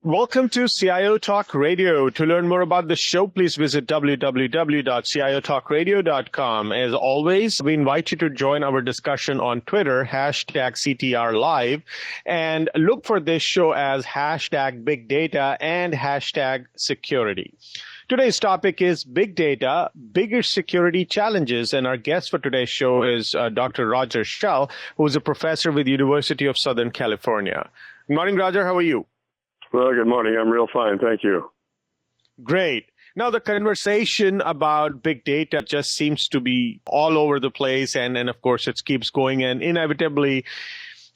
Welcome to CIO Talk Radio. To learn more about the show, please visit www.ciotalkradio.com. As always, we invite you to join our discussion on Twitter, #CTRLive, and look for this show as #Big Data and #Security. Today's topic is big data, bigger security challenges, and our guest for today's show is Dr. Roger Schell, who is a professor with the University of Southern California. Good morning, Roger. How are you? Well, good morning. I'm real fine. Thank you. Great. Now, the conversation about big data just seems to be all over the place, and of course, it keeps going, and inevitably,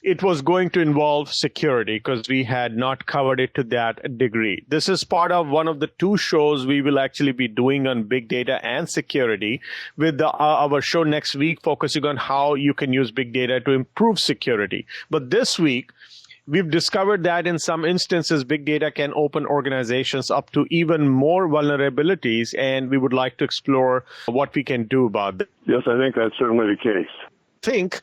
it was going to involve security because we had not covered it to that degree. This is part of one of the two shows we will actually be doing on big data and security, with our show next week focusing on how you can use big data to improve security. But this week, we've discovered that in some instances, big data can open organizations up to even more vulnerabilities, and we would like to explore what we can do about that. Yes, I think that's certainly the case. Think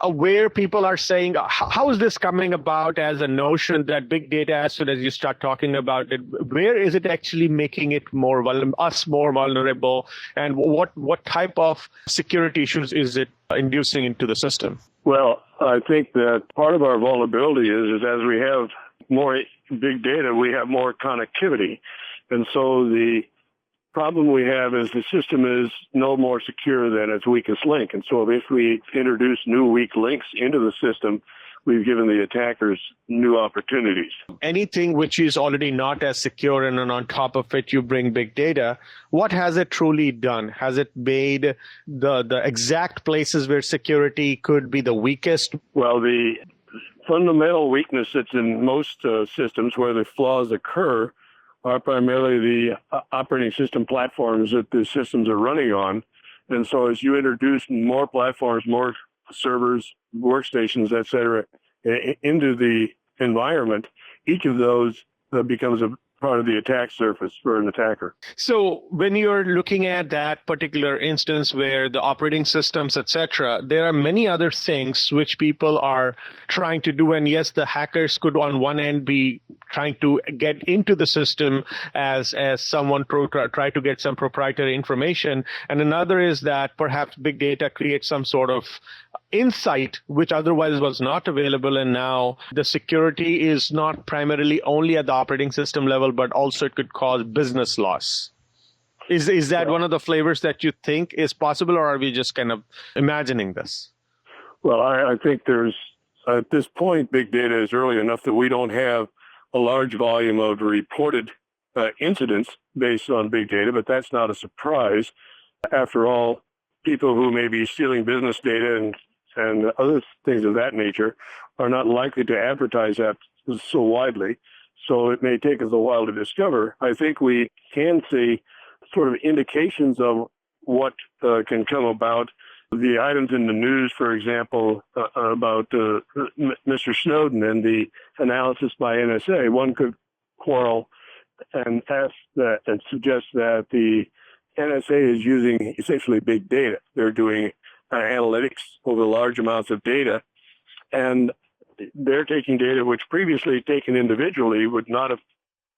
where people are saying, how is this coming about as a notion that big data, as soon as you start talking about it, where is it actually making it more us more vulnerable, and what type of security issues is it inducing into the system? Well, I think that part of our vulnerability is as we have more big data, we have more connectivity. And so the problem we have is the system is no more secure than its weakest link. And so if we introduce new weak links into the system, we've given the attackers new opportunities. Anything which is already not as secure, and then on top of it, you bring big data, what has it truly done? Has it made the exact places where security could be the weakest? Well, the fundamental weakness that's in most systems where the flaws occur are primarily the operating system platforms that the systems are running on. And so as you introduce more platforms, more servers, workstations, et cetera, into the environment, each of those becomes a part of the attack surface for an attacker. So when you're looking at that particular instance where the operating systems, et cetera, there are many other things which people are trying to do. And yes, the hackers could on one end be trying to get into the system as someone try to get some proprietary information. And another is that perhaps big data creates some sort of insight which otherwise was not available, and now the security is not primarily only at the operating system level, but also it could cause business loss. Is that one of the flavors that you think is possible, or are we just kind of imagining this? Well, I think there's, at this point, big data is early enough that we don't have a large volume of reported incidents based on big data, but that's not a surprise. After all, people who may be stealing business data and other things of that nature are not likely to advertise that so widely. So it may take us a while to discover. I think we can see sort of indications of what can come about. The items in the news, for example, about Mr. Snowden and the analysis by NSA, one could quarrel and ask that and suggest that the NSA is using essentially big data. They're doing analytics over large amounts of data, and they're taking data which previously taken individually would not have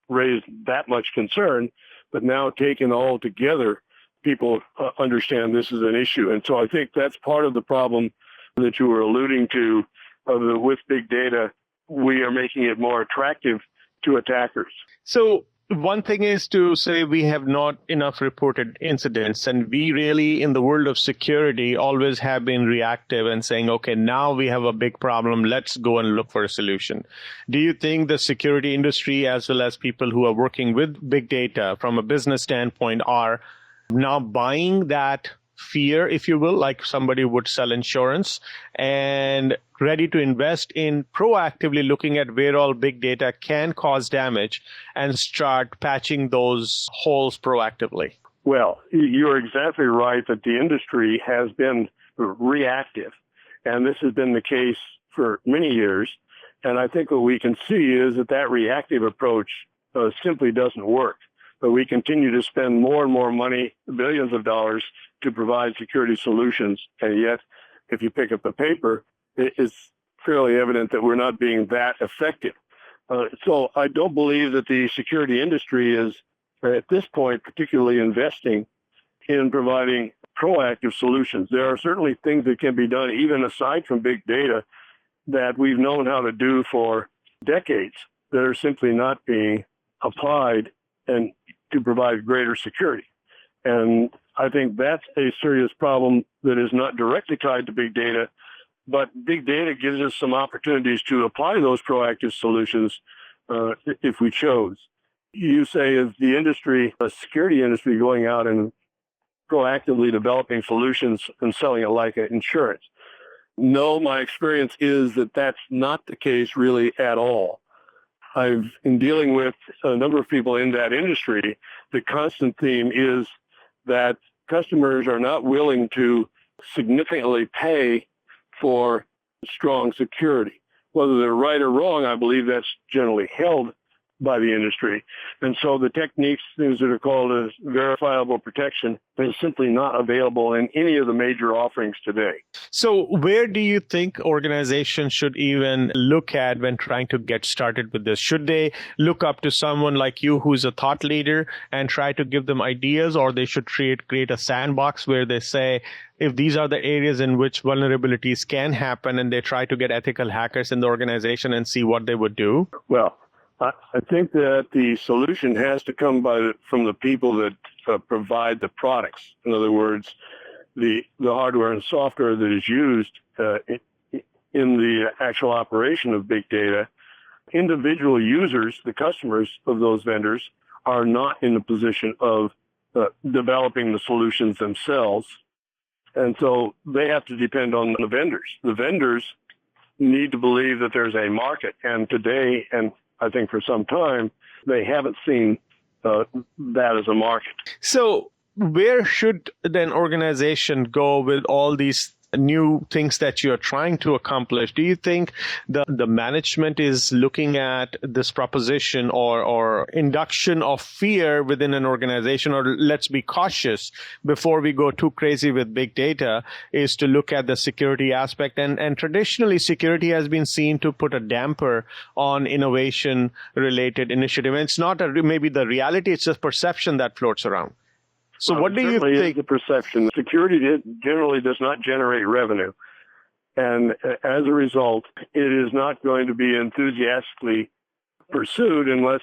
raised that much concern, but now taken all together, people understand this is an issue. And so I think that's part of the problem that you were alluding to, with big data. We are making it more attractive to attackers. So one thing is to say we have not enough reported incidents, and we really, in the world of security, always have been reactive and saying, okay, now we have a big problem, let's go and look for a solution. Do you think the security industry, as well as people who are working with big data from a business standpoint, are now buying that fear, if you will, like somebody would sell insurance, and ready to invest in proactively looking at where all big data can cause damage and start patching those holes proactively? Well, you're exactly right that the industry has been reactive, and this has been the case for many years. And I think what we can see is that reactive approach simply doesn't work. But we continue to spend more and more money, billions of dollars, to provide security solutions. And yet, if you pick up the paper, it's fairly evident that we're not being that effective. So I don't believe that the security industry is, at this point, particularly investing in providing proactive solutions. There are certainly things that can be done, even aside from big data, that we've known how to do for decades that are simply not being applied and to provide greater security. And I think that's a serious problem that is not directly tied to big data, but big data gives us some opportunities to apply those proactive solutions if we chose. You say, is the industry, the security industry, going out and proactively developing solutions and selling it like insurance? No, my experience is that that's not the case really at all. In dealing with a number of people in that industry, the constant theme is that customers are not willing to significantly pay for strong security. Whether they're right or wrong, I believe that's generally held by the industry. And so the techniques, things that are called as verifiable protection, is simply not available in any of the major offerings today. So where do you think organizations should even look at when trying to get started with this? Should they look up to someone like you who's a thought leader and try to give them ideas, or they should create a sandbox where they say, if these are the areas in which vulnerabilities can happen, and they try to get ethical hackers in the organization and see what they would do? Well, I think that the solution has to come from the people that provide the products. In other words, the hardware and software that is used in the actual operation of big data. Individual users, the customers of those vendors, are not in the position of developing the solutions themselves. And so they have to depend on the vendors. The vendors need to believe that there's a market. And today, and I think for some time, they haven't seen that as a market. So where should then organization go with all these new things that you're trying to accomplish? Do you think the management is looking at this proposition or induction of fear within an organization, or let's be cautious before we go too crazy with big data, is to look at the security aspect? And traditionally, security has been seen to put a damper on innovation related initiative. And it's not maybe the reality, it's just perception that floats around. So what do you think? The perception. Security generally does not generate revenue. And as a result, it is not going to be enthusiastically pursued unless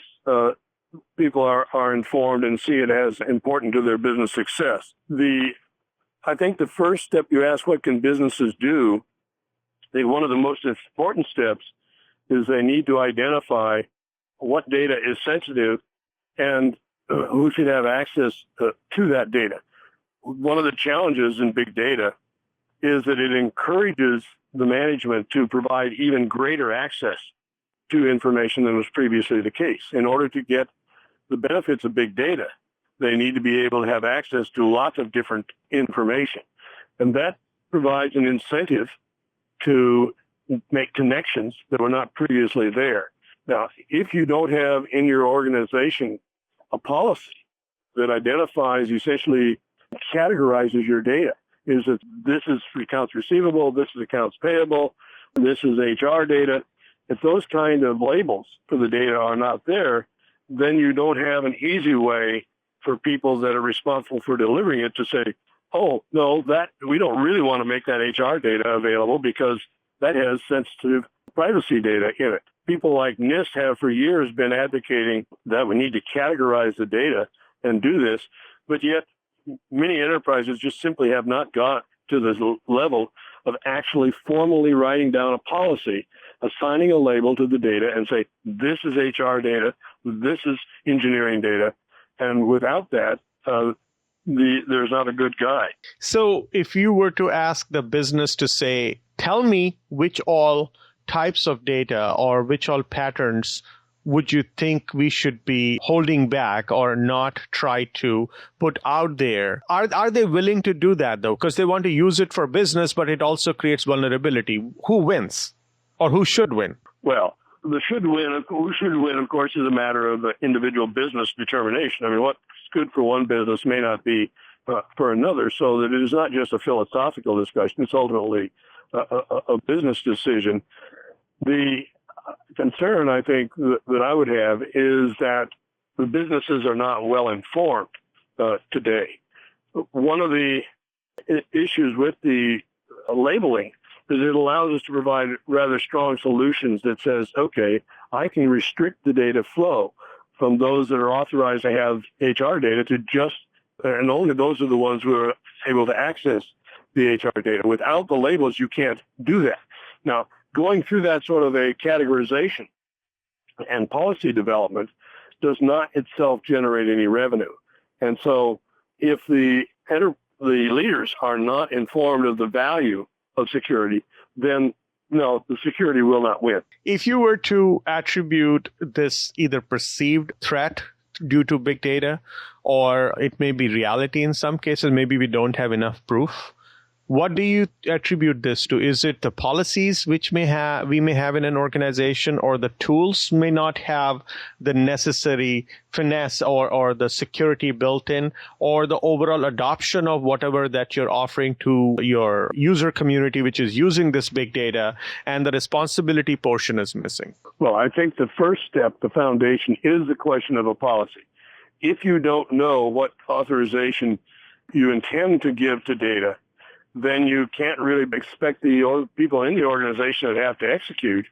people are informed and see it as important to their business success. I think the first step, you ask, what can businesses do? I think one of the most important steps is they need to identify what data is sensitive and who should have access to that data. One of the challenges in big data is that it encourages the management to provide even greater access to information than was previously the case. In order to get the benefits of big data, they need to be able to have access to lots of different information. And that provides an incentive to make connections that were not previously there. Now, if you don't have in your organization a policy that identifies, essentially categorizes your data, is that this is accounts receivable, this is accounts payable, this is HR data. If those kind of labels for the data are not there, then you don't have an easy way for people that are responsible for delivering it to say, oh, no, that we don't really want to make that HR data available because that has sensitive privacy data in it. People like NIST have for years been advocating that we need to categorize the data and do this, but yet many enterprises just simply have not got to the level of actually formally writing down a policy, assigning a label to the data and say, this is HR data, this is engineering data. And without that, there's not a good guide. So if you were to ask the business to say, tell me which all types of data or which all patterns would you think we should be holding back or not try to put out there? Are they willing to do that, though? Because they want to use it for business, but it also creates vulnerability. Who wins? Or who should win? Well, who should win, of course, is a matter of individual business determination. I mean, what's good for one business may not be for another, so that it is not just a philosophical discussion. It's ultimately a business decision. concern I think that I would have is that the businesses are not well informed today. One of the issues with the labeling is it allows us to provide rather strong solutions that says, okay, I can restrict the data flow from those that are authorized to have HR data to just, and only those are the ones who are able to access the HR data. Without the labels, you can't do that. Now, going through that sort of a categorization and policy development does not itself generate any revenue. And so if the leaders are not informed of the value of security, then no, the security will not win. If you were to attribute this either perceived threat due to big data, or it may be reality in some cases, maybe we don't have enough proof, what do you attribute this to? Is it the policies which we may have in an organization, or the tools may not have the necessary finesse or the security built in, or the overall adoption of whatever that you're offering to your user community, which is using this big data, and the responsibility portion is missing? Well, I think the first step, the foundation, is the question of a policy. If you don't know what authorization you intend to give to data, then you can't really expect the people in the organization that have to execute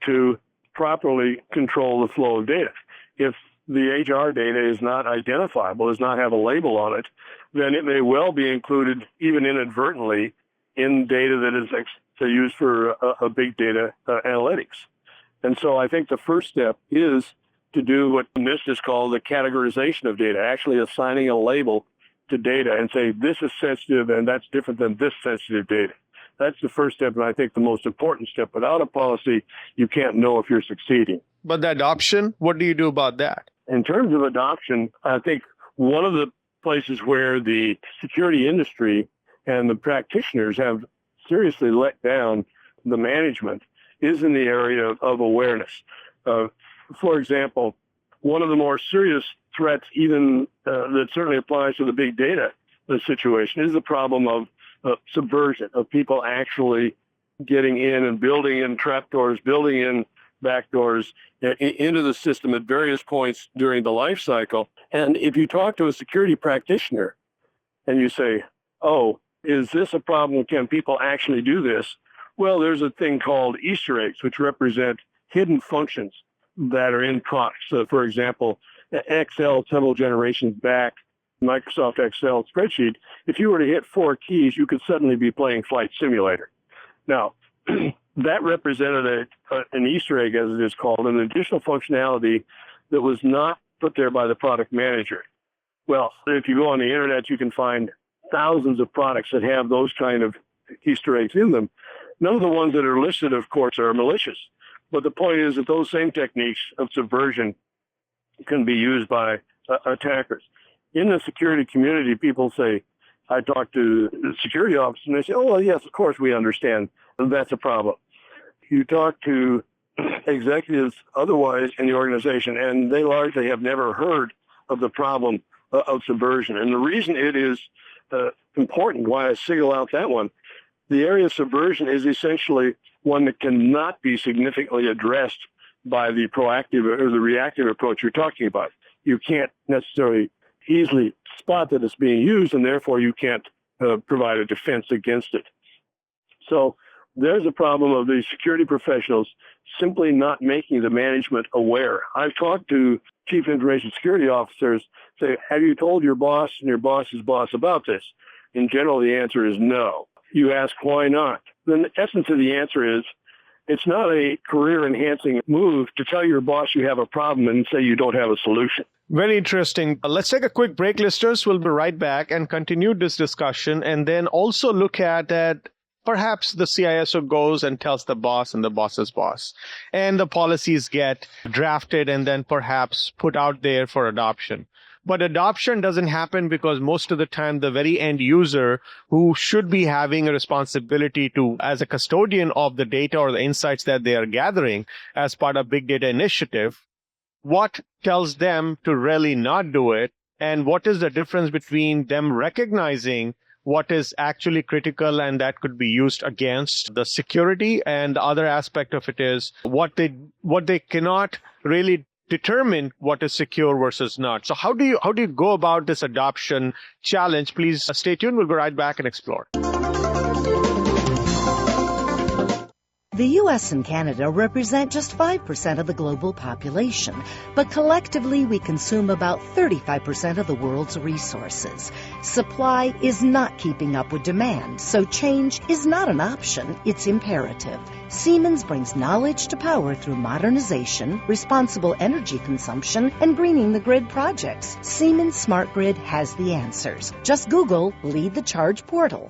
to properly control the flow of data. If the HR data is not identifiable, does not have a label on it, then it may well be included, even inadvertently, in data that is used for a big data analytics. And so I think the first step is to do what NIST is called the categorization of data, actually assigning a label to data and say, this is sensitive and that's different than this sensitive data. That's the first step, and I think the most important step. Without a policy, you can't know if you're succeeding. But the adoption, what do you do about that? In terms of adoption, I think one of the places where the security industry and the practitioners have seriously let down the management is in the area of awareness. For example, one of the more serious threats, even that certainly applies to the big data situation, is the problem of subversion, of people actually getting in and building in trapdoors, building in backdoors into the system at various points during the life cycle. And if you talk to a security practitioner and you say, oh, is this a problem? Can people actually do this? Well, there's a thing called Easter eggs, which represent hidden functions that are in products. So, for example, Excel several generations back, Microsoft Excel spreadsheet, if you were to hit 4 keys, you could suddenly be playing Flight Simulator. Now, that represented an Easter egg, as it is called, an additional functionality that was not put there by the product manager. Well, if you go on the internet, you can find thousands of products that have those kind of Easter eggs in them. None of the ones that are listed, of course, are malicious. But the point is that those same techniques of subversion can be used by attackers. In the security community, people say, I talk to the security officers and they say, oh, well, yes, of course we understand that's a problem. You talk to executives otherwise in the organization, and they largely have never heard of the problem of subversion. And the reason it is important, why I single out that one, the area of subversion is essentially one that cannot be significantly addressed by the proactive or the reactive approach you're talking about. You can't necessarily easily spot that it's being used, and therefore you can't provide a defense against it. So there's a problem of the security professionals simply not making the management aware. I've talked to chief information security officers, say, have you told your boss and your boss's boss about this? In general, the answer is no. You ask, why not? Then the essence of the answer is, it's not a career-enhancing move to tell your boss you have a problem and say you don't have a solution. Very interesting. Let's take a quick break, listeners. We'll be right back and continue this discussion, and then also look at that. Perhaps the CISO goes and tells the boss and the boss's boss, and the policies get drafted and then perhaps put out there for adoption. But adoption doesn't happen because most of the time the very end user who should be having a responsibility to, as a custodian of the data or the insights that they are gathering as part of big data initiative, what tells them to really not do it? And what is the difference between them recognizing what is actually critical and that could be used against the security. And the other aspect of it is what they cannot really determine what is secure versus not. So how do you go about this adoption challenge? Please stay tuned. We'll go right back and explore. The U.S. and Canada represent just 5% of the global population, but collectively we consume about 35% of the world's resources. Supply is not keeping up with demand, so change is not an option, it's imperative. Siemens brings knowledge to power through modernization, responsible energy consumption, and greening the grid projects. Siemens Smart Grid has the answers. Just Google Lead the Charge portal.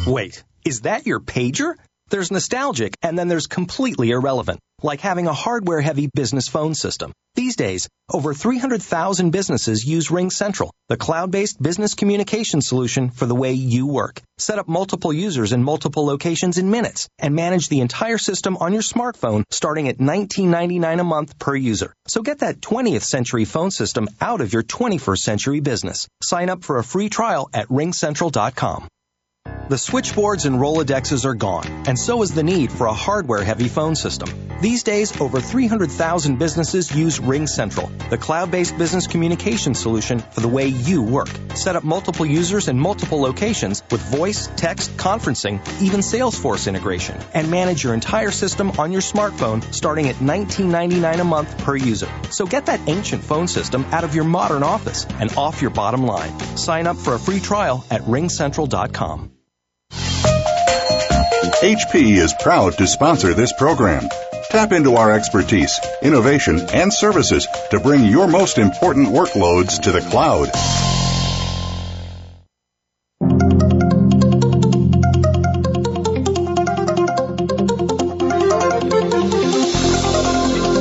Wait, is that your pager? There's nostalgic, and then there's completely irrelevant, like having a hardware-heavy business phone system. These days, over 300,000 businesses use RingCentral, the cloud-based business communication solution for the way you work. Set up multiple users in multiple locations in minutes, and manage the entire system on your smartphone starting at $19.99 a month per user. So get that 20th century phone system out of your 21st century business. Sign up for a free trial at ringcentral.com. The switchboards and Rolodexes are gone, and so is the need for a hardware-heavy phone system. These days, over 300,000 businesses use RingCentral, the cloud-based business communication solution for the way you work. Set up multiple users in multiple locations with voice, text, conferencing, even Salesforce integration, and manage your entire system on your smartphone starting at $19.99 a month per user. So get that ancient phone system out of your modern office and off your bottom line. Sign up for a free trial at ringcentral.com. HP is proud to sponsor this program. Tap into our expertise, innovation, and services to bring your most important workloads to the cloud.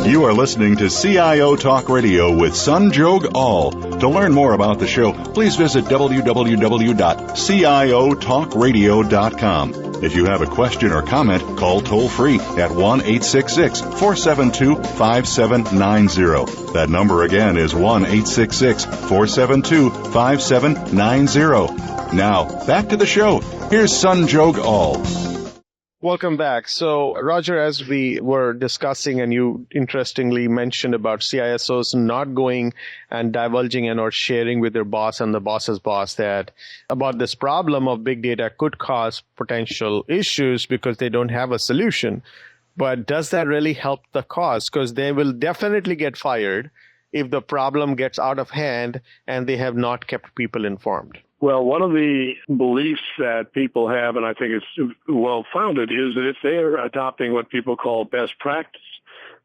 You are listening to CIO Talk Radio with Sanjog Aul. To learn more about the show, please visit www.ciotalkradio.com. If you have a question or comment, call toll-free at 1-866-472-5790. That number again is 1-866-472-5790. Now, back to the show. Here's Sanjog Aul. Welcome back. So, Roger, as we were discussing, and you interestingly mentioned about CISOs not going and divulging and or sharing with their boss and the boss's boss that about this problem of big data could cause potential issues because they don't have a solution. But does that really help the cause? Because they will definitely get fired if the problem gets out of hand and they have not kept people informed. Well, one of the beliefs that people have, and I think it's well-founded, is that if they are adopting what people call best practice,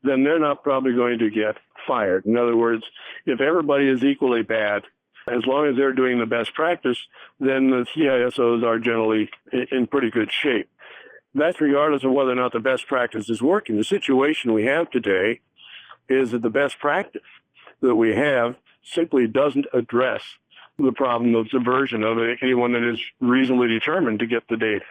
then they're not probably going to get fired. In other words, if everybody is equally bad, as long as they're doing the best practice, then the CISOs are generally in pretty good shape. That's regardless of whether or not the best practice is working. The situation we have today is that the best practice that we have simply doesn't address the problem of subversion of anyone that is reasonably determined to get the data.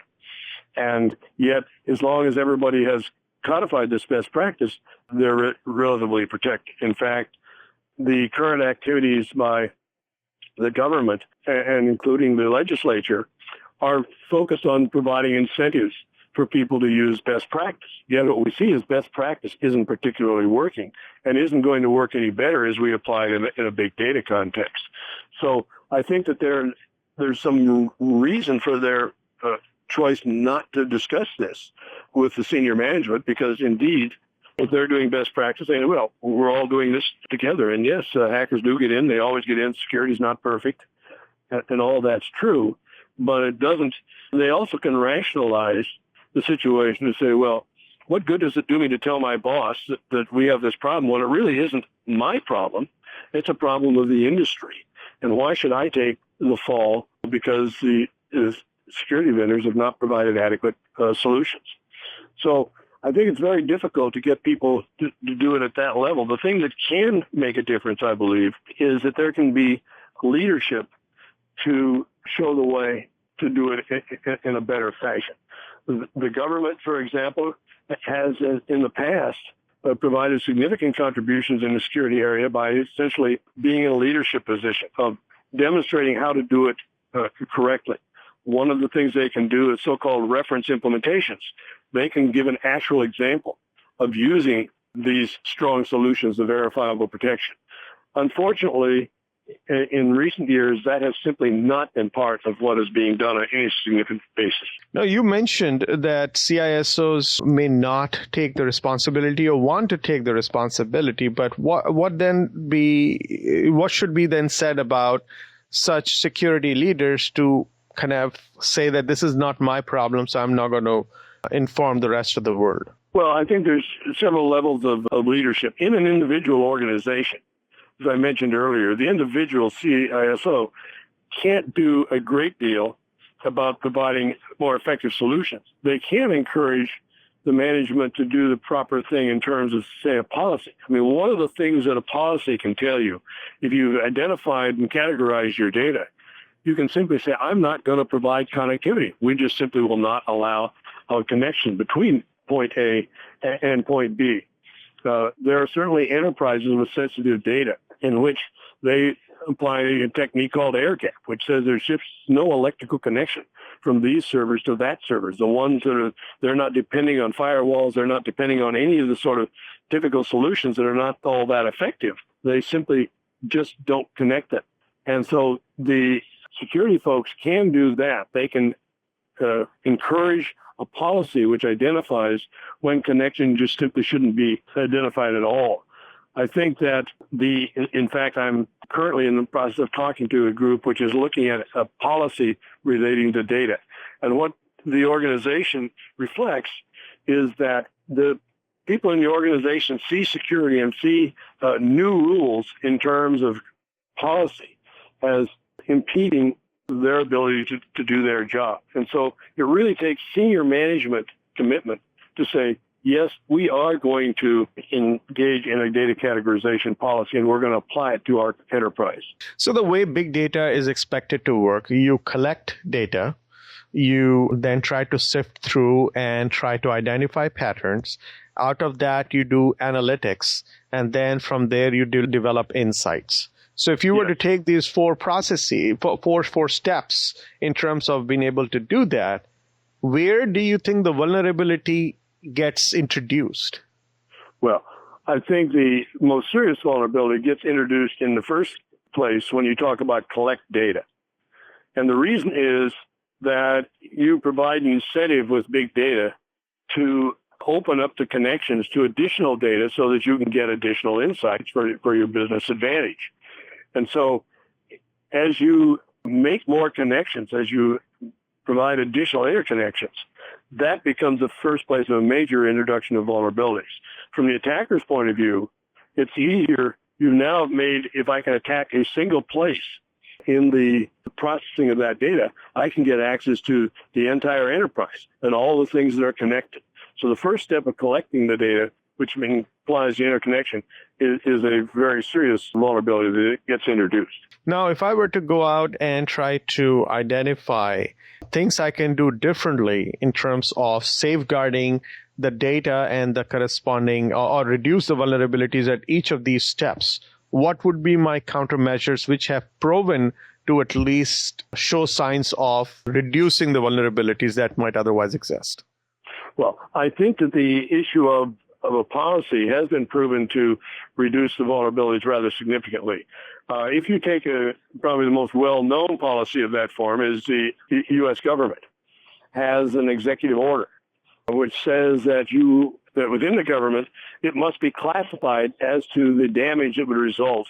And yet, as long as everybody has codified this best practice, they're relatively protected. In fact, the current activities by the government, and including the legislature, are focused on providing incentives for people to use best practice. Yet what we see is best practice isn't particularly working and isn't going to work any better as we apply it in a big data context. So I think that there's some reason for their choice not to discuss this with the senior management, because indeed, if they're doing best practice, they say, well, we're all doing this together. And yes, hackers do get in. They always get in. Security's not perfect. And all that's true. But it doesn't. They also can rationalize the situation to say, well, what good does it do me to tell my boss that we have this problem? Well, it really isn't my problem. It's a problem of the industry. And why should I take the fall because the security vendors have not provided adequate solutions? So I think it's very difficult to get people to do it at that level. The thing that can make a difference, I believe, is that there can be leadership to show the way to do it in a better fashion. The government, for example, has in the past provided significant contributions in the security area by essentially being in a leadership position of demonstrating how to do it correctly. One of the things they can do is so-called reference implementations. They can give an actual example of using these strong solutions of verifiable protection. Unfortunately, in recent years, that has simply not been part of what is being done on any significant basis. Now, you mentioned that CISOs may not take the responsibility or want to take the responsibility, but what should be then said about such security leaders to kind of say that this is not my problem, so I'm not going to inform the rest of the world? Well, I think there's several levels of leadership in an individual organization. As I mentioned earlier, the individual CISO can't do a great deal about providing more effective solutions. They can encourage the management to do the proper thing in terms of, say, a policy. I mean, one of the things that a policy can tell you, if you've identified and categorized your data, you can simply say, I'm not going to provide connectivity. We just simply will not allow a connection between point A and point B. There are certainly enterprises with sensitive data in which they apply a technique called air gap, which says there's just no electrical connection from these servers to that servers. The ones that they're not depending on firewalls, they're not depending on any of the sort of typical solutions that are not all that effective. They simply just don't connect it. And so the security folks can do that. They can encourage a policy which identifies when connection just simply shouldn't be identified at all. I think that in fact, I'm currently in the process of talking to a group which is looking at a policy relating to data. And what the organization reflects is that the people in the organization see security and see new rules in terms of policy as impeding their ability to do their job. And so it really takes senior management commitment to say, yes, we are going to engage in a data categorization policy, and we're going to apply it to our enterprise. So the way big data is expected to work, you collect data, you then try to sift through and try to identify patterns. Out of that, you do analytics, and then from there, you develop insights. So if you were to take these four processes, four steps in terms of being able to do that, where do you think the vulnerability gets introduced? Well, I think the most serious vulnerability gets introduced in the first place when you talk about collect data. And the reason is that you provide an incentive with big data to open up the connections to additional data so that you can get additional insights for your business advantage. And so as you make more connections, as you provide additional interconnections, that becomes the first place of a major introduction of vulnerabilities. From the attacker's point of view, it's easier. You now have made, if I can attack a single place in the processing of that data, I can get access to the entire enterprise and all the things that are connected. So the first step of collecting the data, which implies the interconnection, is a very serious vulnerability that gets introduced. Now, if I were to go out and try to identify things I can do differently in terms of safeguarding the data and the corresponding or reduce the vulnerabilities at each of these steps, what would be my countermeasures which have proven to at least show signs of reducing the vulnerabilities that might otherwise exist? Well, I think that the issue of a policy has been proven to reduce the vulnerabilities rather significantly. If you take probably the most well-known policy of that form is the U.S. government has an executive order which says that within the government, it must be classified as to the damage that would result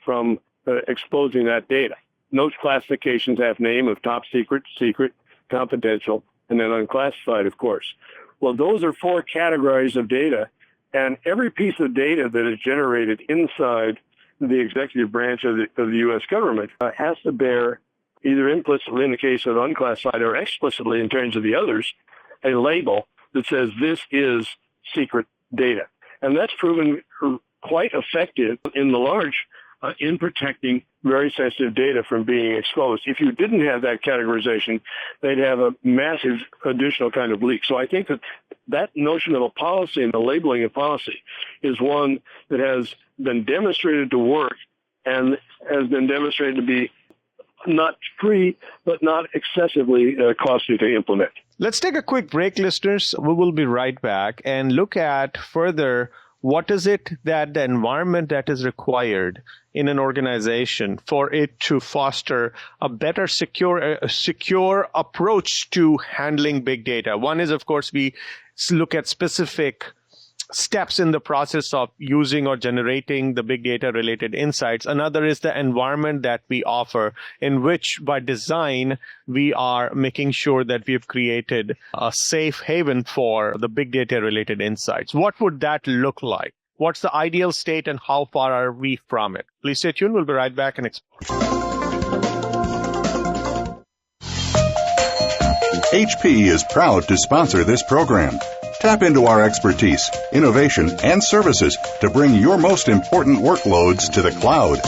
from exposing that data. Those classifications have name of top secret, secret, confidential, and then unclassified, of course. Well, those are four categories of data, and every piece of data that is generated inside the executive branch of the U.S. government has to bear, either implicitly in the case of unclassified or explicitly in terms of the others, a label that says this is secret data. And that's proven quite effective in the large in protecting very sensitive data from being exposed. If you didn't have that categorization, they'd have a massive additional kind of leak. So I think that notion of a policy and the labeling of policy is one that has been demonstrated to work and has been demonstrated to be not free, but not excessively costly to implement. Let's take a quick break, listeners. We will be right back and look at further what is it that the environment that is required in an organization for it to foster a better secure approach to handling big data. One is, of course, we look at specific steps in the process of using or generating the big data related insights. Another is the environment that we offer, in which by design, we are making sure that we've created a safe haven for the big data related insights. What would that look like? What's the ideal state and how far are we from it? Please stay tuned. We'll be right back and explore. HP is proud to sponsor this program. Tap into our expertise, innovation, and services to bring your most important workloads to the cloud.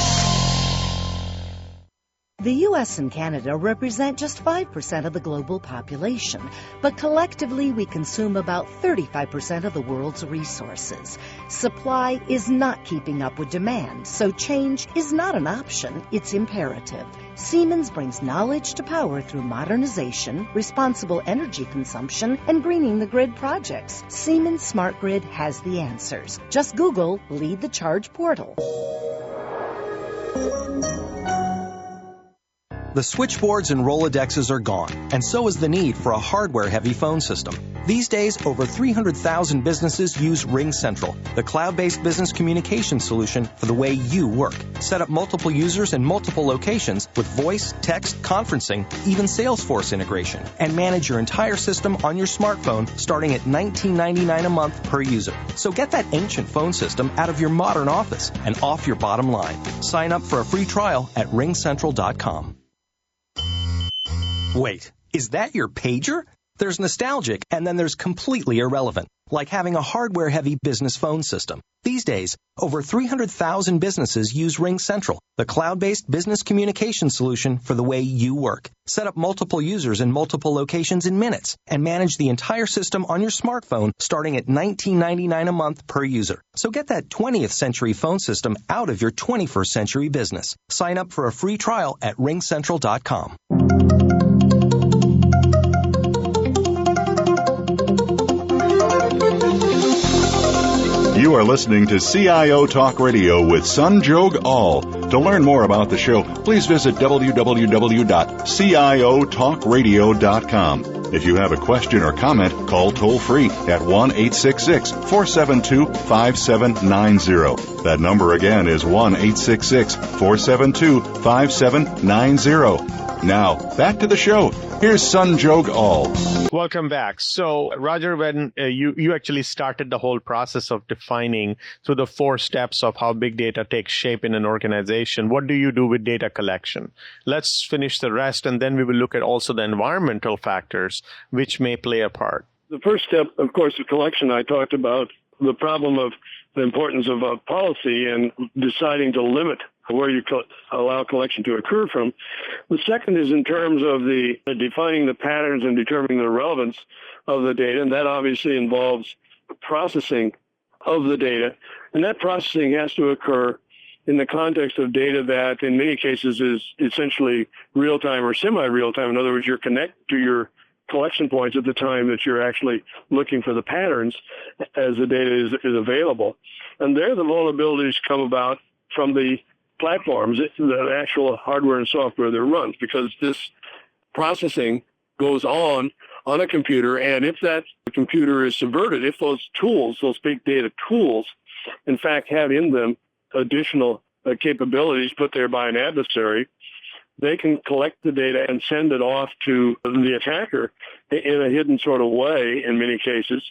The U.S. and Canada represent just 5% of the global population, but collectively we consume about 35% of the world's resources. Supply is not keeping up with demand, so change is not an option, it's imperative. Siemens brings knowledge to power through modernization, responsible energy consumption, and greening the grid projects. Siemens Smart Grid has the answers. Just Google Lead the Charge portal. The switchboards and Rolodexes are gone, and so is the need for a hardware-heavy phone system. These days, over 300,000 businesses use RingCentral, the cloud-based business communication solution for the way you work. Set up multiple users in multiple locations with voice, text, conferencing, even Salesforce integration, and manage your entire system on your smartphone starting at $19.99 a month per user. So get that ancient phone system out of your modern office and off your bottom line. Sign up for a free trial at ringcentral.com. Wait, is that your pager? There's nostalgic, and then there's completely irrelevant, like having a hardware-heavy business phone system. These days, over 300,000 businesses use RingCentral, the cloud-based business communication solution for the way you work. Set up multiple users in multiple locations in minutes, and manage the entire system on your smartphone starting at $19.99 a month per user. So get that 20th century phone system out of your 21st century business. Sign up for a free trial at ringcentral.com. You are listening to CIO Talk Radio with Sanjog Aul. To learn more about the show, please visit www.ciotalkradio.com. If you have a question or comment, call toll-free at 1-866-472-5790. That number again is 1-866-472-5790. Now, back to the show. Here's Sanjog Aul. Welcome back. So, Roger, when you actually started the whole process of defining through the 4 steps of how big data takes shape in an organization, what do you do with data collection? Let's finish the rest, and then we will look at also the environmental factors which may play a part. The first step, of course, the collection. I talked about the problem of the importance of policy and deciding to limit where you allow collection to occur from. The second is in terms of the defining the patterns and determining the relevance of the data, and that obviously involves processing of the data. And that processing has to occur in the context of data that in many cases is essentially real-time or semi-real-time. In other words, you're connected to your collection points at the time that you're actually looking for the patterns as the data is available. And there the vulnerabilities come about from the platforms, the actual hardware and software that runs, because this processing goes on a computer, and if that computer is subverted, if those tools, those big data tools, in fact have in them additional capabilities put there by an adversary, they can collect the data and send it off to the attacker in a hidden sort of way in many cases,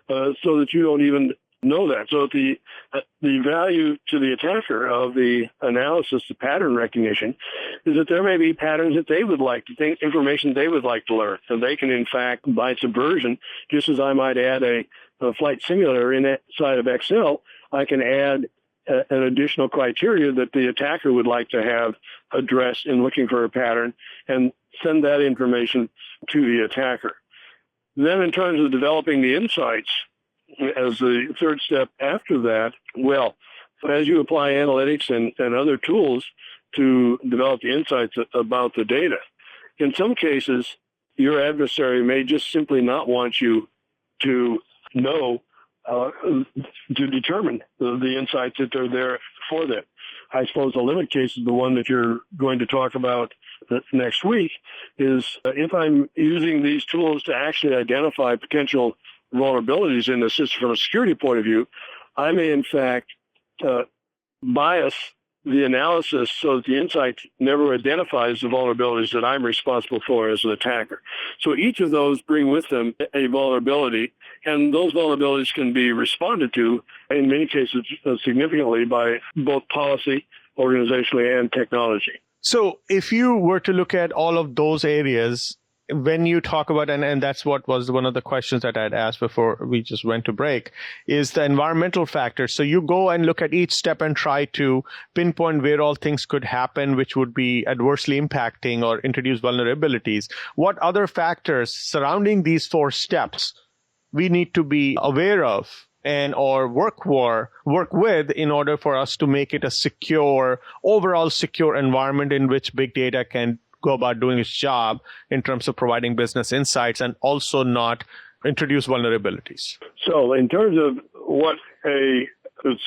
so that you don't even know that. So the value to the attacker of the analysis, the pattern recognition, is that there may be patterns that they would like to think, information they would like to learn. So they can, in fact, by subversion, just as I might add a flight simulator inside of Excel, I can add an additional criteria that the attacker would like to have addressed in looking for a pattern and send that information to the attacker. Then in terms of developing the insights, as the third step after that, well, as you apply analytics and other tools to develop the insights about the data, in some cases, your adversary may just simply not want you to know, to determine the insights that are there for them. I suppose the limit case is the one that you're going to talk about next week, is if I'm using these tools to actually identify potential vulnerabilities in the system from a security point of view, I may in fact bias the analysis so that the insight never identifies the vulnerabilities that I'm responsible for as an attacker. So each of those bring with them a vulnerability, and those vulnerabilities can be responded to, in many cases, significantly by both policy, organizationally, and technology. So if you were to look at all of those areas, when you talk about, and that's what was one of the questions that I'd asked before we just went to break, is the environmental factors. So you go and look at each step and try to pinpoint where all things could happen, which would be adversely impacting or introduce vulnerabilities. What other factors surrounding these 4 steps we need to be aware of and or work with in order for us to make it a secure, overall secure environment in which big data can go about doing its job in terms of providing business insights and also not introduce vulnerabilities? So in terms of what a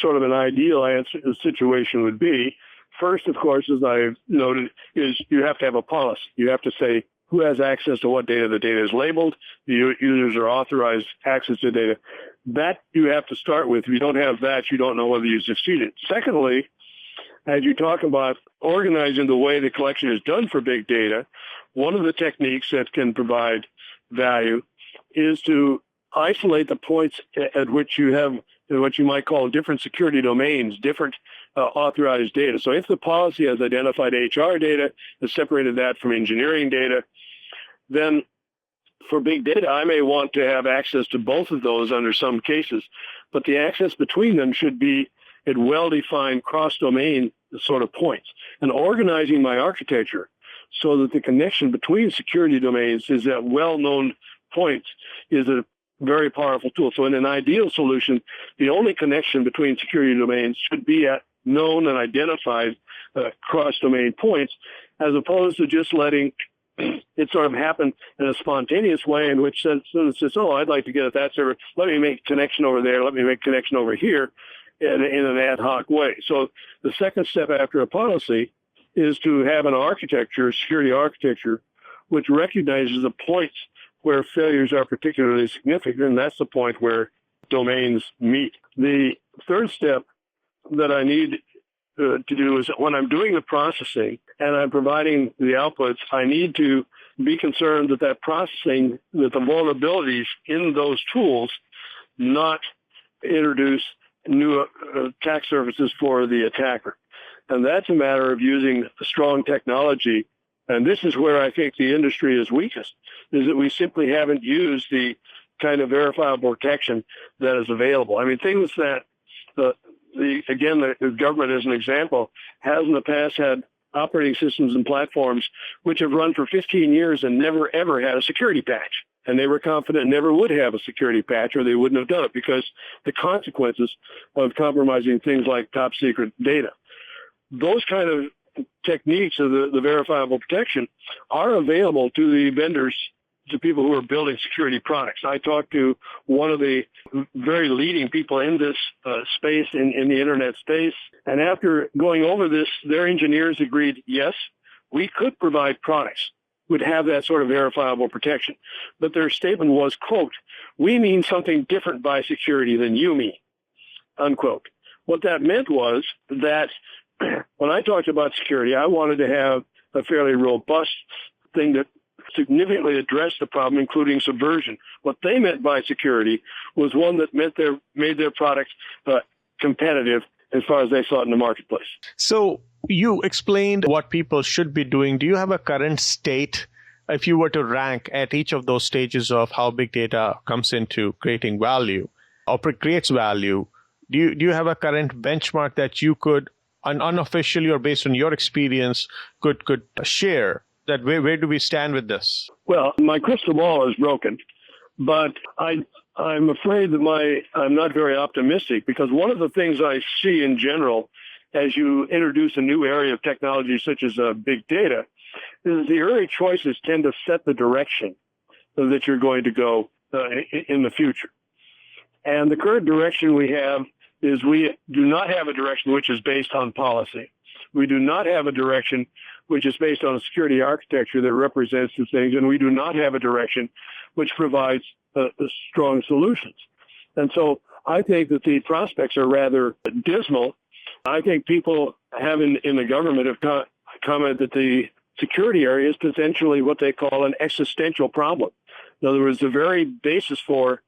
sort of an ideal situation would be, first, of course, as I've noted, is you have to have a policy. You have to say who has access to what data. The data is labeled. The users are authorized access to data. That you have to start with. If you don't have that, you don't know whether you succeeded. Secondly, as you talk about organizing the way the collection is done for big data, one of the techniques that can provide value is to isolate the points at which you have what you might call different security domains, different authorized data. So if the policy has identified HR data, has separated that from engineering data, then for big data, I may want to have access to both of those under some cases, but the access between them should be at well-defined cross-domain sort of points, and organizing my architecture so that the connection between security domains is at well-known points is a very powerful tool. So in an ideal solution, the only connection between security domains should be at known and identified cross-domain points, as opposed to just letting it sort of happen in a spontaneous way in which says, oh, I'd like to get at that server. Let me make a connection over there. Let me make a connection over here. In an ad hoc way. So the second step after a policy is to have an architecture, security architecture, which recognizes the points where failures are particularly significant, and that's the point where domains meet. The third step that I need to do is when I'm doing the processing and I'm providing the outputs, I need to be concerned that processing, that the vulnerabilities in those tools not introduce new attack surfaces for the attacker. And that's a matter of using strong technology. And this is where I think the industry is weakest, is that we simply haven't used the kind of verifiable protection that is available. I mean, things that, the government, as an example, has in the past had operating systems and platforms which have run for 15 years and never, ever had a security patch. And they were confident never would have a security patch, or they wouldn't have done it, because the consequences of compromising things like top secret data. Those kind of techniques of the verifiable protection are available to the vendors, to people who are building security products. I talked to one of the very leading people in this space, in the internet space, and after going over this, their engineers agreed, yes, we could provide products would have that sort of verifiable protection. But their statement was, quote, "We mean something different by security than you mean," unquote. What that meant was that when I talked about security, I wanted to have a fairly robust thing that significantly addressed the problem, including subversion. What they meant by security was one that made their products competitive as far as they saw it in the marketplace. So you explained what people should be doing. Do you have a current state, if you were to rank at each of those stages of how big data comes into creating value or creates value? Do you have a current benchmark that you could, unofficially or based on your experience, could share? That where do we stand with this? Well, my crystal ball is broken, but I'm afraid that I'm not very optimistic, because one of the things I see in general as you introduce a new area of technology such as big data is the early choices tend to set the direction that you're going to go in the future. And the current direction we have is we do not have a direction which is based on policy. We do not have a direction which is based on a security architecture that represents the things, and we do not have a direction which provides strong solutions. And so I think that the prospects are rather dismal. I think people in the government have commented that the security area is potentially what they call an existential problem. In other words, the very basis for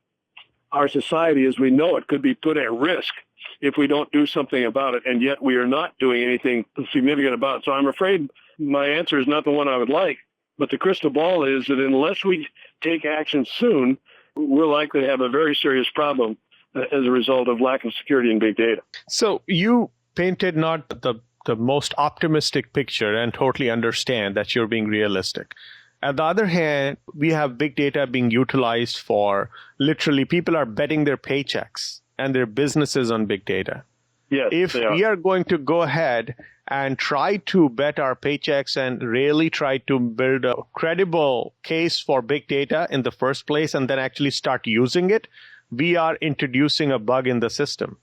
our society as we know it could be put at risk if we don't do something about it, and yet we are not doing anything significant about it. So I'm afraid my answer is not the one I would like, but the crystal ball is that unless we take action soon, we're likely to have a very serious problem as a result of lack of security in big data. So you painted not the most optimistic picture, and totally understand that you're being realistic. On the other hand, we have big data being utilized for literally people are betting their paychecks and their businesses on big data. Yes, if we are going to go ahead and try to bet our paychecks and really try to build a credible case for big data in the first place and then actually start using it, we are introducing a bug in the system.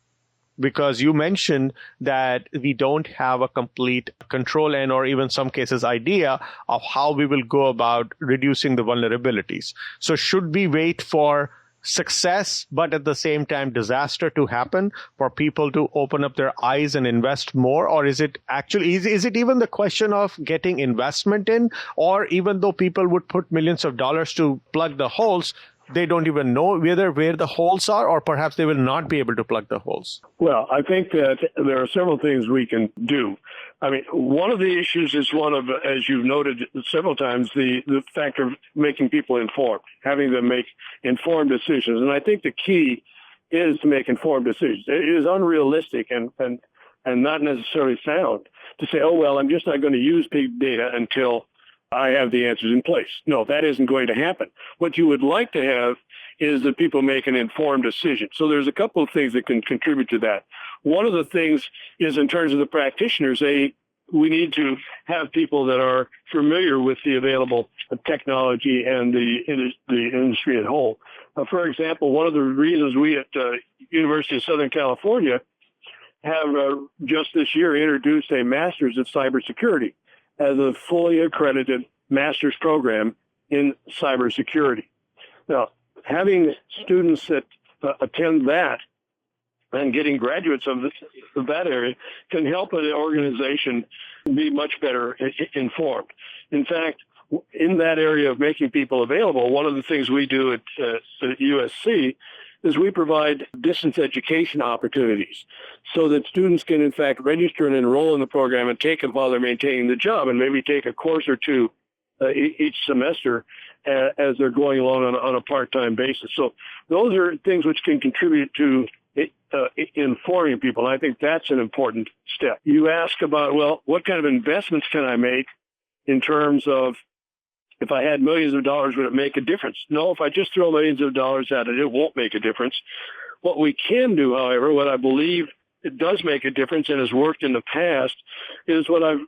Because you mentioned that we don't have a complete control and or even some cases idea of how we will go about reducing the vulnerabilities. So should we wait for success, but at the same time disaster to happen for people to open up their eyes and invest more? Or is it actually, is it even the question of getting investment in? Or even though people would put millions of dollars to plug the holes, they don't even know whether where the holes are, or perhaps they will not be able to plug the holes? Well, I think that there are several things we can do. I mean, one of the issues is one of, as you've noted several times, the factor of making people informed, having them make informed decisions. And I think the key is to make informed decisions. It is unrealistic and not necessarily sound to say, oh, well, I'm just not going to use big data until I have the answers in place. No, that isn't going to happen. What you would like to have is that people make an informed decision. So there's a couple of things that can contribute to that. One of the things is in terms of the practitioners, we need to have people that are familiar with the available technology and the industry at whole. For example, one of the reasons we at University of Southern California have just this year introduced a master's of cybersecurity as a fully accredited master's program in cybersecurity. Now, having students that attend that and getting graduates of that area can help an organization be much better informed. In fact, in that area of making people available, one of the things we do at USC is we provide distance education opportunities so that students can, in fact, register and enroll in the program and take it while they're maintaining the job, and maybe take a course or two each semester as they're going along on a part-time basis. So those are things which can contribute to informing people. And I think that's an important step. You ask about, well, what kind of investments can I make in terms of, if I had millions of dollars, would it make a difference? No, if I just throw millions of dollars at it, it won't make a difference. What we can do, however, what I believe it does make a difference and has worked in the past, is what I've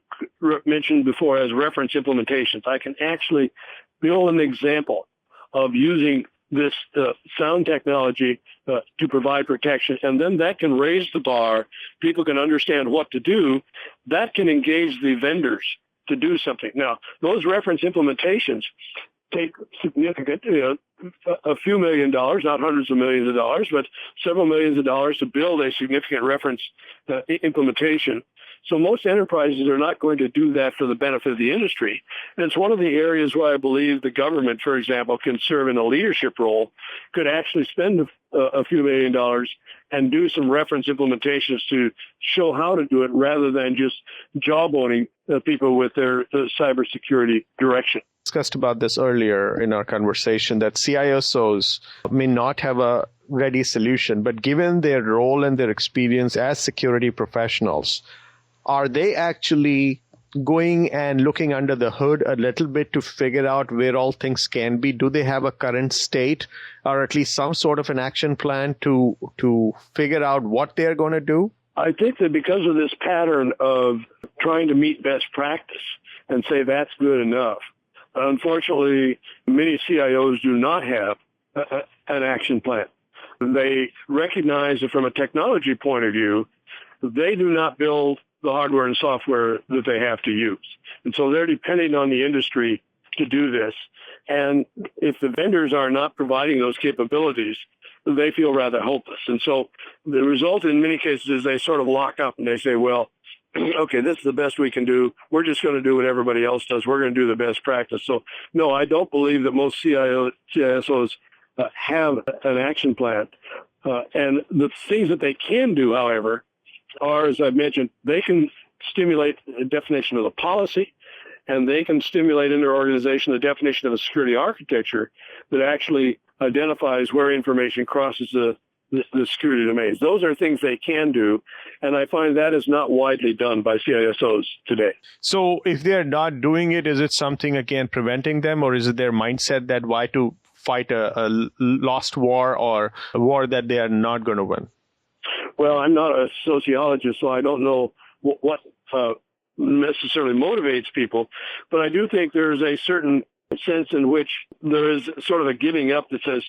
mentioned before as reference implementations. I can actually build an example of using this sound technology to provide protection, and then that can raise the bar. People can understand what to do. That can engage the vendors to do something. Now, those reference implementations take significant, a few $1 million, not hundreds of millions of dollars, but several millions of dollars to build a significant reference implementation. So most enterprises are not going to do that for the benefit of the industry. And it's one of the areas where I believe the government, for example, can serve in a leadership role, could actually spend a few $1 million and do some reference implementations to show how to do it rather than just jawboning people with their cybersecurity direction. Discussed about this earlier in our conversation that CISOs may not have a ready solution, but given their role and their experience as security professionals, are they actually going and looking under the hood a little bit to figure out where all things can be? Do they have a current state or at least some sort of an action plan to figure out what they're going to do? I think that because of this pattern of trying to meet best practice and say that's good enough, unfortunately, many CIOs do not have an action plan. They recognize that from a technology point of view, they do not build the hardware and software that they have to use. And so they're depending on the industry to do this. And if the vendors are not providing those capabilities, they feel rather hopeless. And so the result in many cases is they sort of lock up and they say, well, okay, this is the best we can do. We're just going to do what everybody else does. We're going to do the best practice. So no, I don't believe that most CISOs have an action plan. And the things that they can do, however, are, as I've mentioned, they can stimulate the definition of the policy, and they can stimulate in their organization the definition of a security architecture that actually identifies where information crosses the security domains. Those are things they can do, and I find that is not widely done by CISOs today. So if they're not doing it, is it something, again, preventing them, or is it their mindset that why to fight a lost war or a war that they are not going to win? Well, I'm not a sociologist, so I don't know what necessarily motivates people, but I do think there's a certain sense in which there is sort of a giving up that says,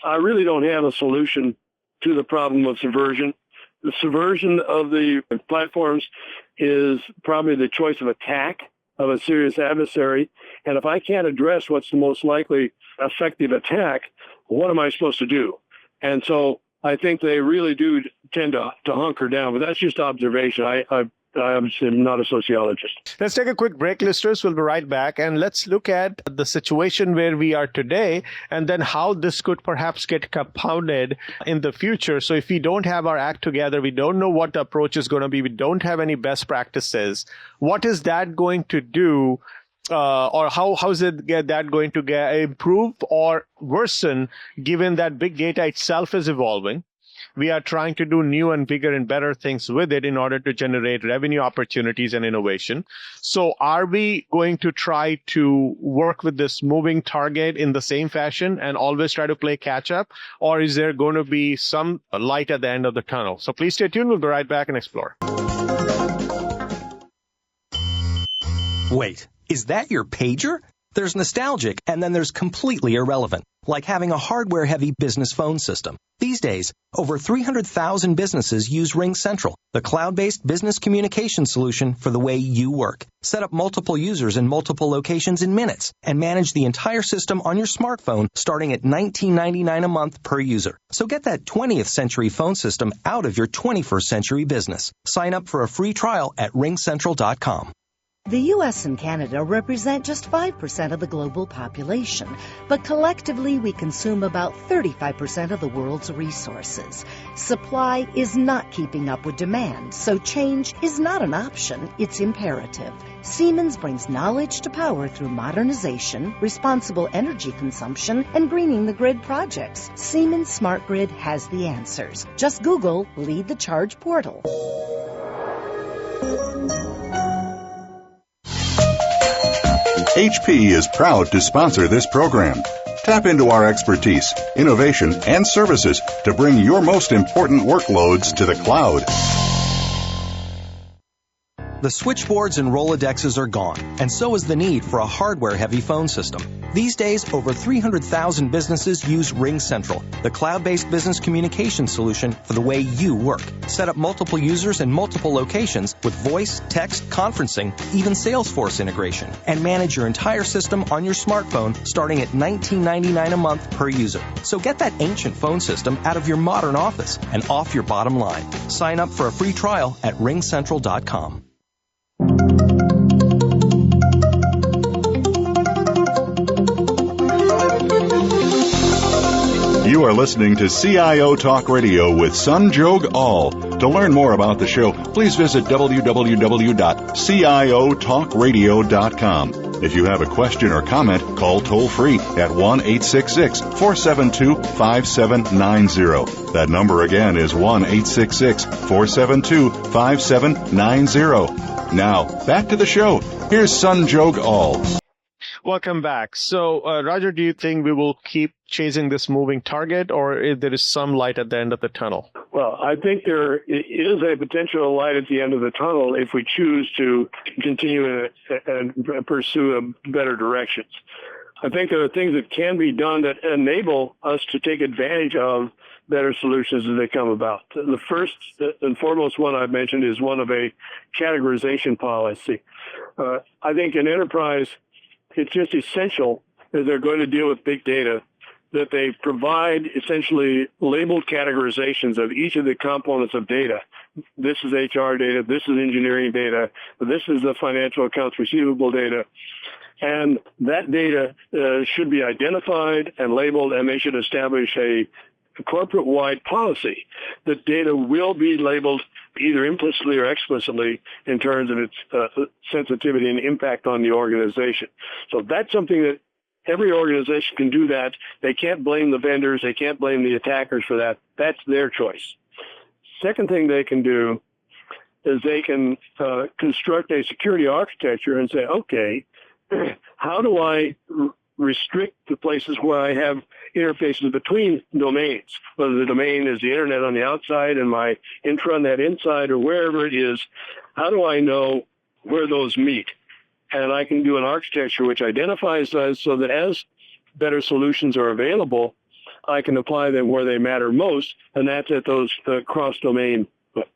I really don't have a solution to the problem of subversion. The subversion of the platforms is probably the choice of attack of a serious adversary, and if I can't address what's the most likely effective attack, what am I supposed to do? And so I think they really do tend to hunker down, but that's just observation. I'm not a sociologist. Let's take a quick break, listeners. We'll be right back, and let's look at the situation where we are today and then how this could perhaps get compounded in the future. So if we don't have our act together, we don't know what the approach is going to be, we don't have any best practices, what is that going to do? Or how is that going to improve or worsen, given that big data itself is evolving? We are trying to do new and bigger and better things with it in order to generate revenue opportunities and innovation. So are we going to try to work with this moving target in the same fashion and always try to play catch up? Or is there going to be some light at the end of the tunnel? So please stay tuned. We'll be right back and explore. Wait, is that your pager? There's nostalgic, and then there's completely irrelevant, like having a hardware-heavy business phone system. These days, over 300,000 businesses use RingCentral, the cloud-based business communication solution for the way you work. Set up multiple users in multiple locations in minutes and manage the entire system on your smartphone starting at $19.99 a month per user. So get that 20th century phone system out of your 21st century business. Sign up for a free trial at ringcentral.com. The U.S. and Canada represent just 5% of the global population, but collectively we consume about 35% of the world's resources. Supply is not keeping up with demand, so change is not an option, it's imperative. Siemens brings knowledge to power through modernization, responsible energy consumption, and greening the grid projects. Siemens Smart Grid has the answers. Just Google Lead the Charge portal. HP is proud to sponsor this program. Tap into our expertise, innovation, and services to bring your most important workloads to the cloud. The switchboards and Rolodexes are gone, and so is the need for a hardware-heavy phone system. These days, over 300,000 businesses use RingCentral, the cloud-based business communication solution for the way you work. Set up multiple users in multiple locations with voice, text, conferencing, even Salesforce integration, and manage your entire system on your smartphone starting at $19.99 a month per user. So get that ancient phone system out of your modern office and off your bottom line. Sign up for a free trial at ringcentral.com. You are listening to CIO Talk Radio with Sanjog Aul. To learn more about the show, please visit www.ciotalkradio.com. If you have a question or comment, call toll-free at 1-866-472-5790. That number again is 1-866-472-5790. Now, back to the show. Here's Sanjog Aul. Welcome back. So, Roger, do you think we will keep chasing this moving target, or if there is some light at the end of the tunnel? Well, I think there is a potential light at the end of the tunnel if we choose to continue and pursue better directions. I think there are things that can be done that enable us to take advantage of better solutions as they come about. The first and foremost one I've mentioned is one of a categorization policy. I think in enterprise, it's just essential as they're going to deal with big data that they provide essentially labeled categorizations of each of the components of data. This is HR data, this is engineering data, this is the financial accounts receivable data. And that data should be identified and labeled, and they should establish a corporate-wide policy that data will be labeled either implicitly or explicitly in terms of its sensitivity and impact on the organization. So that's something that every organization can do that. They can't blame the vendors. They can't blame the attackers for that. That's their choice. Second thing they can do is they can construct a security architecture and say, okay, how do I restrict the places where I have interfaces between domains, whether the domain is the internet on the outside and my intranet inside or wherever it is? How do I know where those meet? And I can do an architecture which identifies those so that as better solutions are available, I can apply them where they matter most, and that's at those cross-domain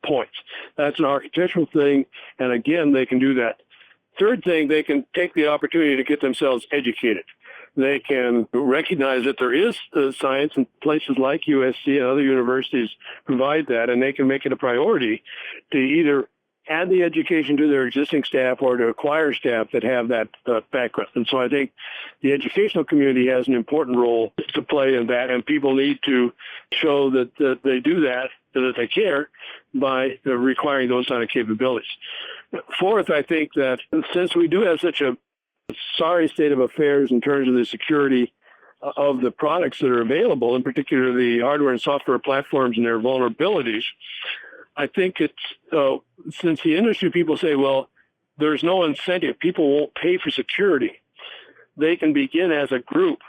points. That's an architectural thing, and again, they can do that. Third thing, they can take the opportunity to get themselves educated. They can recognize that there is science, and places like USC and other universities provide that, and they can make it a priority to either add the education to their existing staff or to acquire staff that have that background. And so I think the educational community has an important role to play in that, and people need to show that they do that, that they care by requiring those kind of capabilities. Fourth, I think that since we do have such a sorry state of affairs in terms of the security of the products that are available, in particular the hardware and software platforms and their vulnerabilities, I think it's, since the industry people say, well, there's no incentive, people won't pay for security, they can begin as a group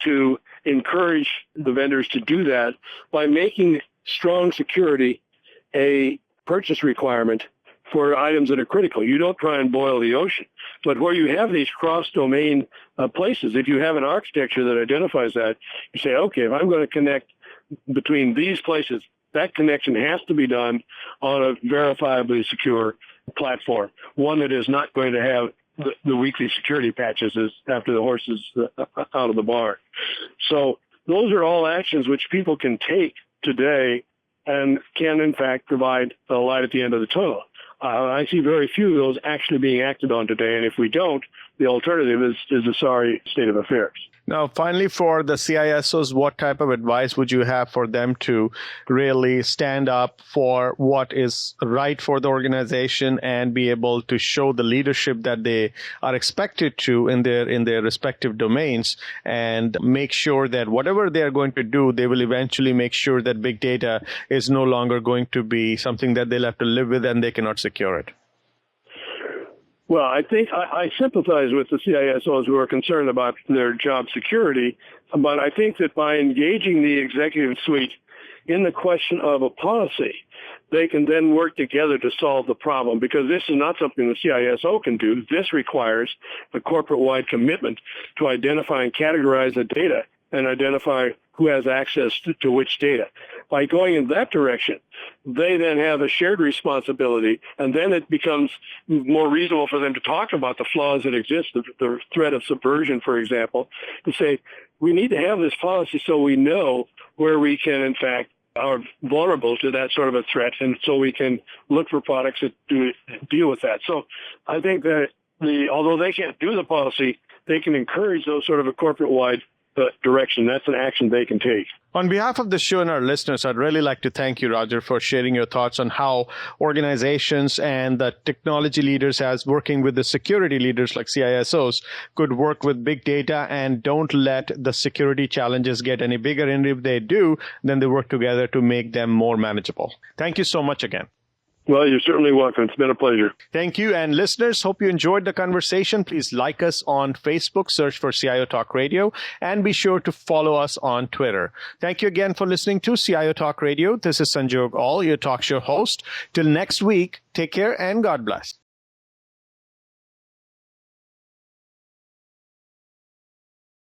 to encourage the vendors to do that by making strong security a purchase requirement for items that are critical. You don't try and boil the ocean. But where you have these cross-domain places, if you have an architecture that identifies that, you say, okay, if I'm going to connect between these places, that connection has to be done on a verifiably secure platform, one that is not going to have the weekly security patches after the horse is out of the barn. So those are all actions which people can take today and can, in fact, provide a light at the end of the tunnel. I see very few of those actually being acted on today, and if we don't, the alternative is a sorry state of affairs. Now, finally, for the CISOs, what type of advice would you have for them to really stand up for what is right for the organization and be able to show the leadership that they are expected to in their respective domains, and make sure that whatever they are going to do, they will eventually make sure that big data is no longer going to be something that they'll have to live with and they cannot secure it? Well, I think I sympathize with the CISOs who are concerned about their job security, but I think that by engaging the executive suite in the question of a policy, they can then work together to solve the problem, because this is not something the CISO can do. This requires a corporate-wide commitment to identify and categorize the data and identify who has access to which data. By going in that direction, they then have a shared responsibility, and then it becomes more reasonable for them to talk about the flaws that exist, the threat of subversion, for example, to say, we need to have this policy so we know where we can, in fact, are vulnerable to that sort of a threat, and so we can look for products that deal with that. So I think that although they can't do the policy, they can encourage those sort of a corporate-wide direction. That's an action they can take. On behalf of the show and our listeners, I'd really like to thank you, Roger, for sharing your thoughts on how organizations and the technology leaders, as working with the security leaders like CISOs, could work with big data and don't let the security challenges get any bigger. And if they do, then they work together to make them more manageable. Thank you so much again. Well, you're certainly welcome. It's been a pleasure. Thank you. And listeners, hope you enjoyed the conversation. Please like us on Facebook, search for CIO Talk Radio, and be sure to follow us on Twitter. Thank you again for listening to CIO Talk Radio. This is Sanjog Aul, your talk show host. Till next week, take care and God bless.